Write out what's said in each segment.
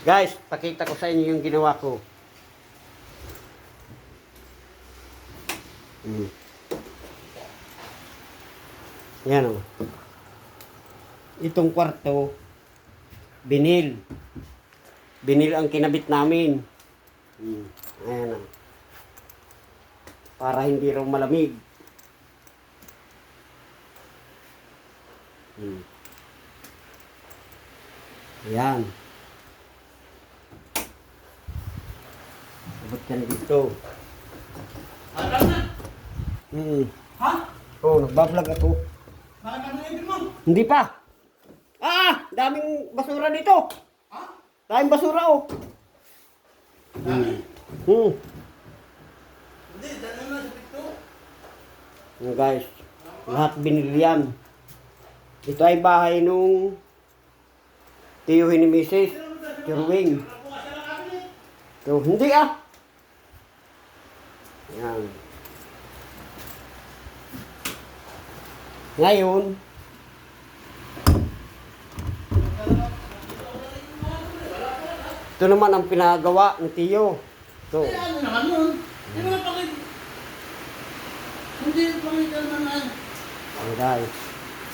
Guys, pakita ko sa inyo yung ginawa ko. Yan o. Itong kwarto, binil. Binil ang kinabit namin. Ayan o. Para hindi raw malamig. Ayan. Abot yan dito. Ha? Oo, nagbablog ako. Bakit ka naibig mo? Hindi pa. Daming basura dito. Ha? Daming basura oh. Dami? Hindi, dami na sa pito. Yan guys, lahat binili yan. Ito ay bahay nung tiyuhin ni Mrs. Tirwing. So, hindi ah. Yan. Ngayon, ito naman ang pinagawa ng tiyo. Ito. Eh, ano naman yun? Hindi mo na Hindi pakita naman na. Ayan guys.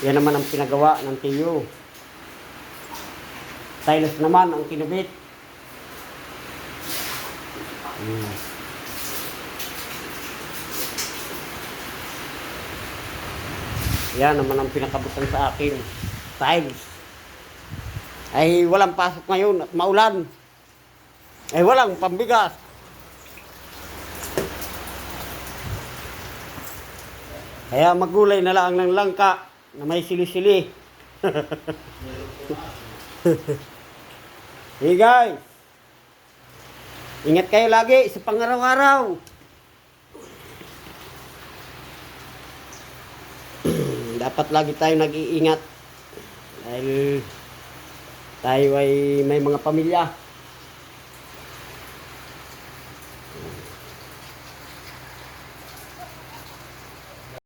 Yan naman ang pinagawa ng tiyo. Tiles naman ang kinubit. Yan naman ang pinakabutan sa akin. Tiles. Ay walang pasok ngayon at maulan. Ay walang pambigas. Kaya magulay na lang ng langka na may sili-sili. Hey guys. Ingat kayo lagi sa pangaraw-araw. Dapat lagi tayo nag-iingat dahil tayo ay may mga pamilya.